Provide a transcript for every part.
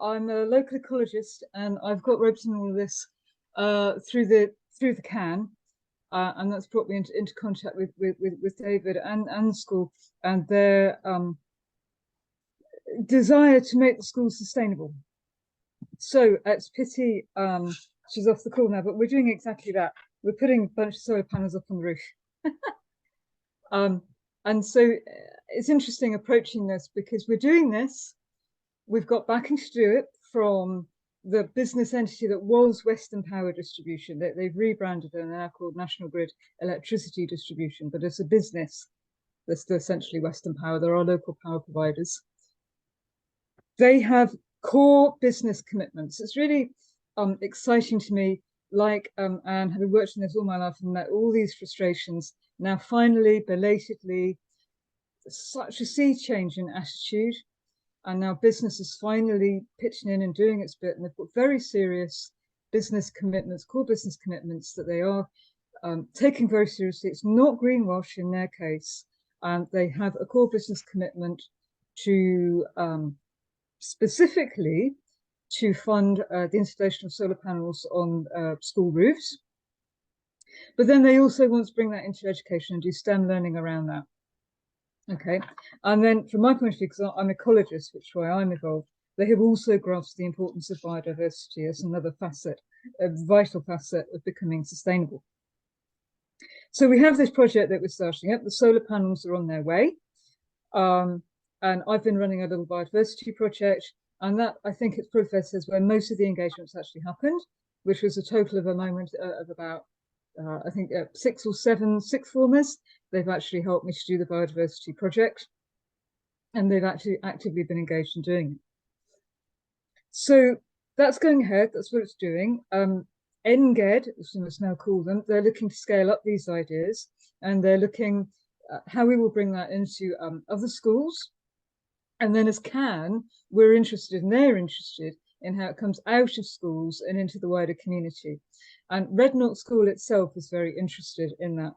I'm a local ecologist, and I've got roped in all of this through the CAN, and that's brought me into contact with David and the school and their desire to make the school sustainable. So it's pity she's off the call now, but we're doing exactly that. We're putting a bunch of solar panels up on the roof. And so it's interesting approaching this because we're doing this. We've got backing to do it from the business entity that was Western Power Distribution, that they've rebranded and they're now called National Grid Electricity Distribution, but it's a business that's still essentially Western Power. There are local power providers. They have core business commitments. It's really exciting to me, like and having worked in this all my life and met all these frustrations, now finally, belatedly, such a sea change in attitude. And now business is finally pitching in and doing its bit, and they've got very serious business commitments, core business commitments that they are taking very seriously. It's not greenwash in their case, and they have a core business commitment to specifically to fund the installation of solar panels on school roofs. But then they also want to bring that into education and do STEM learning around that. Okay, and then from my point of view, because I'm an ecologist, which is why I'm involved, they have also grasped the importance of biodiversity as another facet, a vital facet of becoming sustainable. So we have this project that we're starting up. The solar panels are on their way. And I've been running a little biodiversity project, and that, I think it's probably fair to say, is where most of the engagements actually happened, which was a total of a moment of about I think 6 or 7 sixth formers. They've actually helped me to do the biodiversity project, and they've actually actively been engaged in doing it. So that's going ahead. That's what it's doing. NGED, as we must now call them, they're looking to scale up these ideas, and they're looking at how we will bring that into other schools. And then as CAN, we're interested, and they're interested in how it comes out of schools and into the wider community. And Rednock School itself is very interested in that.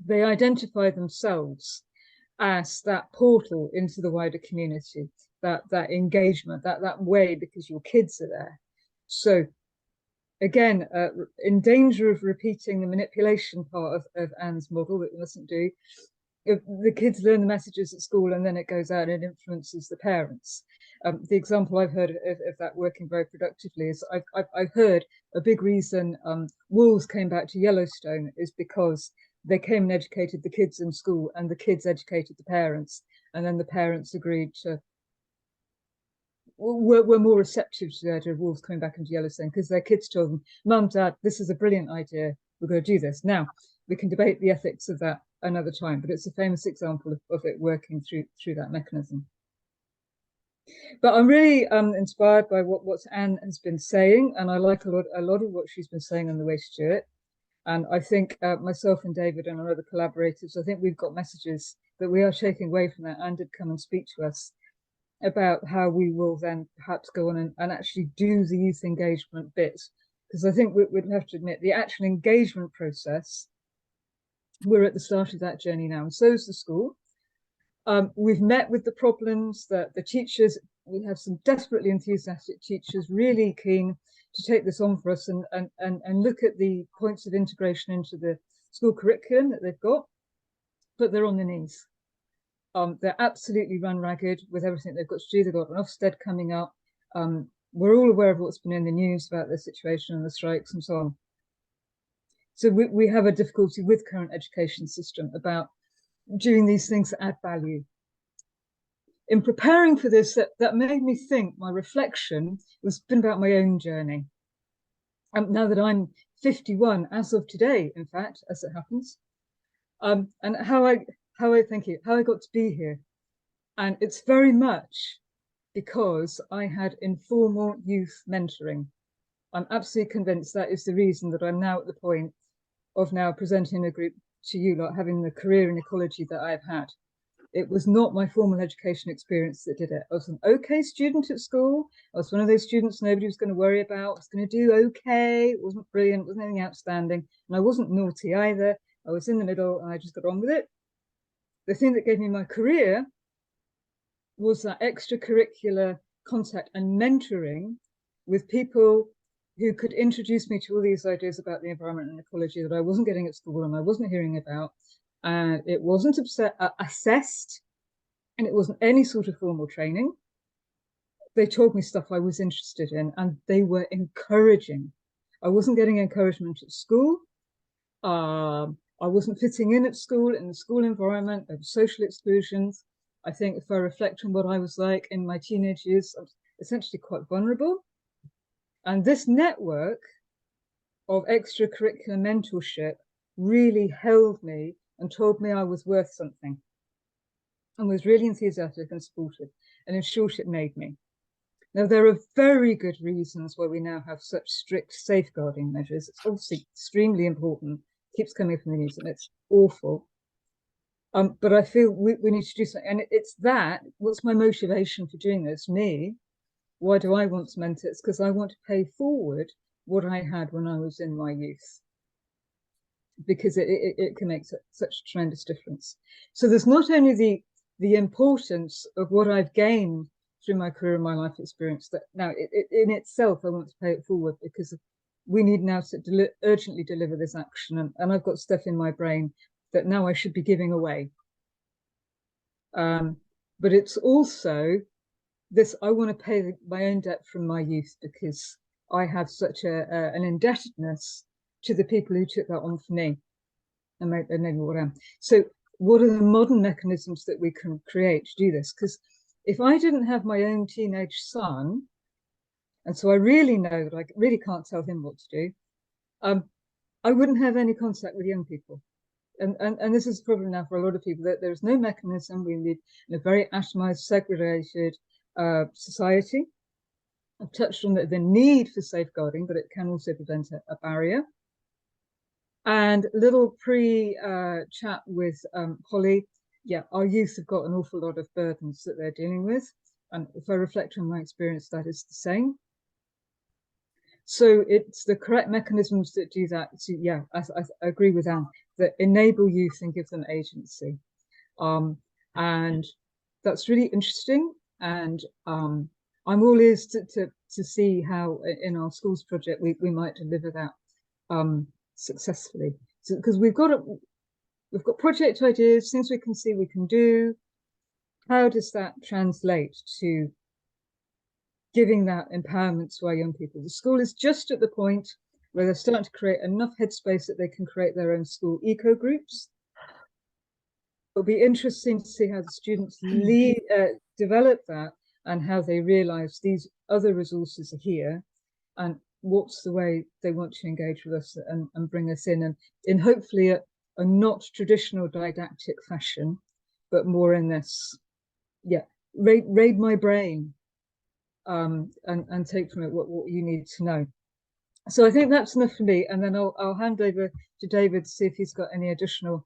They identify themselves as that portal into the wider community, that engagement, that way, because your kids are there. So again, in danger of repeating the manipulation part of Anne's model that we mustn't do, if the kids learn the messages at school and then it goes out and influences the parents. The example I've heard of that working very productively is I've heard a big reason wolves came back to Yellowstone is because they came and educated the kids in school, and the kids educated the parents, and then the parents agreed to were more receptive to the idea of wolves coming back into Yellowstone because their kids told them, Mum, Dad, this is a brilliant idea, we're going to do this. Now we can debate the ethics of that another time, but it's a famous example of it working through that mechanism. But I'm really inspired by what Anne has been saying, and I like a lot of what she's been saying on the way to do it. And I think myself and David and our other collaborators, I think we've got messages that we are taking away from that. Anne did come and speak to us about how we will then perhaps go on and actually do the youth engagement bit. Because I think we'd have to admit the actual engagement process, we're at the start of that journey now, and so is the school. We've met with the problems that the teachers, we have some desperately enthusiastic teachers really keen to take this on for us and look at the points of integration into the school curriculum that they've got, but they're on their knees. They're absolutely run ragged with everything they've got to do. They've got an Ofsted coming up. We're all aware of what's been in the news about the situation and the strikes and so on. So we have a difficulty with current education system about doing these things that add value. In preparing for this, that made me think, my reflection was been about my own journey. Now that I'm 51, as of today, in fact, as it happens, and how I thank you, how I got to be here. And it's very much because I had informal youth mentoring. I'm absolutely convinced that is the reason that I'm now at the point of now presenting a group to you, like having the career in ecology that I've had. It was not my formal education experience that did it. I was an okay student at school. I was one of those students nobody was going to worry about. I was going to do okay. It wasn't brilliant, wasn't anything outstanding. And I wasn't naughty either. I was in the middle and I just got on with it. The thing that gave me my career was that extracurricular contact and mentoring with people who could introduce me to all these ideas about the environment and ecology that I wasn't getting at school and I wasn't hearing about. And it wasn't assessed, and it wasn't any sort of formal training. They told me stuff I was interested in, and they were encouraging. I wasn't getting encouragement at school. I wasn't fitting in at school, in the school environment. There were social exclusions. I think if I reflect on what I was like in my teenage years, I was essentially quite vulnerable. And this network of extracurricular mentorship really held me and told me I was worth something, and was really enthusiastic and supportive. And in short, it made me. Now, there are very good reasons why we now have such strict safeguarding measures. It's obviously extremely important. It keeps coming from the news, and it's awful. But I feel we need to do something. And it's that, what's my motivation for doing this? Me, why do I want to mentor? It's because I want to pay forward what I had when I was in my youth, because it can make such a tremendous difference. So there's not only the importance of what I've gained through my career and my life experience, that now in itself, I want to pay it forward, because we need now to urgently deliver this action. And I've got stuff in my brain that now I should be giving away. But it's also this, I want to pay my own debt from my youth, because I have such an indebtedness to the people who took that on for me and made me what I am. So what are the modern mechanisms that we can create to do this? Because if I didn't have my own teenage son, and so I really know that I really can't tell him what to do, I wouldn't have any contact with young people. And this is a problem now for a lot of people, that there's no mechanism. We live in a very atomized, segregated society. I've touched on the need for safeguarding, but it can also present a barrier. And little pre-chat with Holly, yeah, our youth have got an awful lot of burdens that they're dealing with. And if I reflect on my experience, that is the same. So it's the correct mechanisms that do that. So yeah, I agree with Anne, that enable youth and give them agency. And that's really interesting. And I'm all ears to see how in our schools project we might deliver that successfully. So, because we've got project ideas, things we can see we can do. How does that translate to giving that empowerment to our young people? The school is just at the point where they're starting to create enough headspace that they can create their own school eco groups. It'll be interesting to see how the students develop that, and how they realize these other resources are here, and what's the way they want to engage with us and bring us in, and in hopefully a not traditional didactic fashion, but more in this, yeah, raid my brain, and take from it what you need to know. So I think that's enough for me, and then I'll hand over to David to see if he's got any additional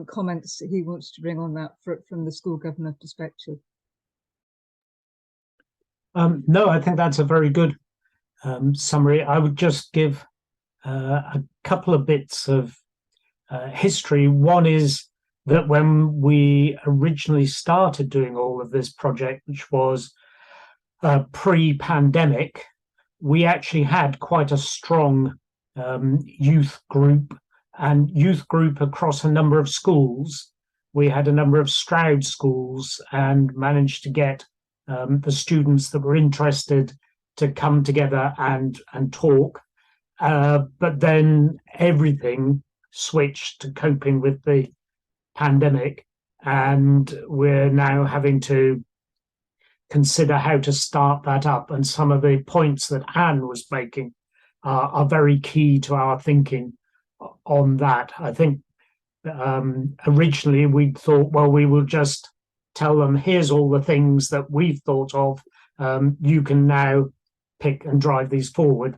comments that he wants to bring on that from the school governor perspective. No, I think that's a very good summary. I would just give a couple of bits of history. One is that when we originally started doing all of this project, which was pre-pandemic, we actually had quite a strong youth group across a number of schools. We had a number of Stroud schools and managed to get the students that were interested to come together and talk. But then everything switched to coping with the pandemic, and we're now having to consider how to start that up. And some of the points that Anne was making are very key to our thinking on that. I think originally we thought, well, we will just tell them, here's all the things that we've thought of. You can now pick and drive these forward.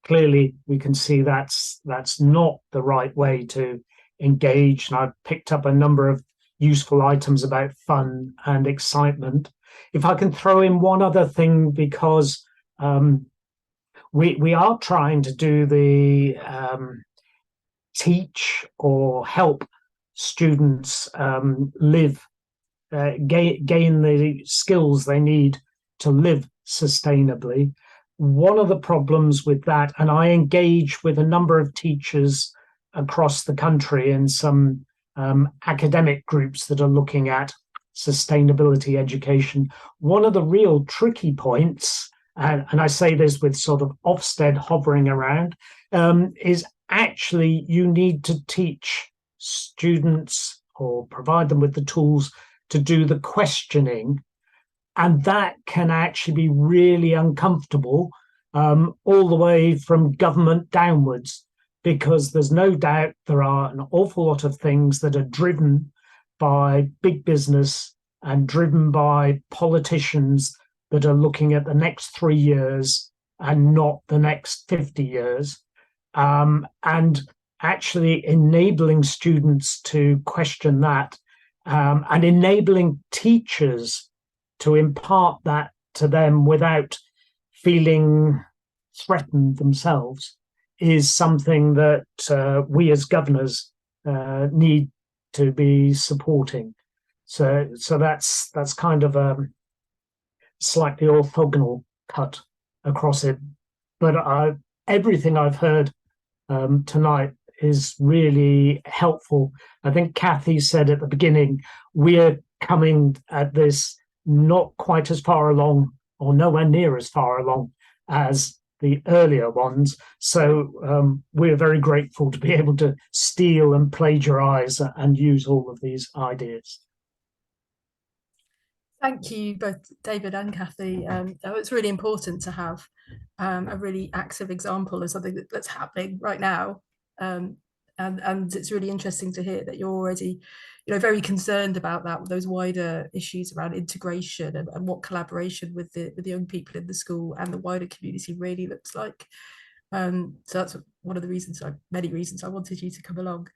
Clearly, we can see that's not the right way to engage. And I've picked up a number of useful items about fun and excitement. If I can throw in one other thing, because we are trying to do the teach or help students gain the skills they need to live sustainably. One of the problems with that, and I engage with a number of teachers across the country in some academic groups that are looking at sustainability education. One of the real tricky points, and I say this with sort of Ofsted hovering around, is actually you need to teach students or provide them with the tools to do the questioning. And that can actually be really uncomfortable, all the way from government downwards, because there's no doubt there are an awful lot of things that are driven by big business and driven by politicians that are looking at the next 3 years and not the next 50 years. And actually enabling students to question that, and enabling teachers to impart that to them without feeling threatened themselves is something that we as governors need to be supporting. So that's kind of a slightly orthogonal cut across it. But everything I've heard tonight is really helpful. I think Kathy said at the beginning, we're coming at this not quite as far along, or nowhere near as far along as the earlier ones. So we're very grateful to be able to steal and plagiarize and use all of these ideas. Thank you, both David and Kathy. It's really important to have a really active example of something that's happening right now. And it's really interesting to hear that you're already, very concerned about those wider issues around integration and what collaboration with the young people in the school and the wider community really looks like. So that's one of the reasons, many reasons I wanted you to come along.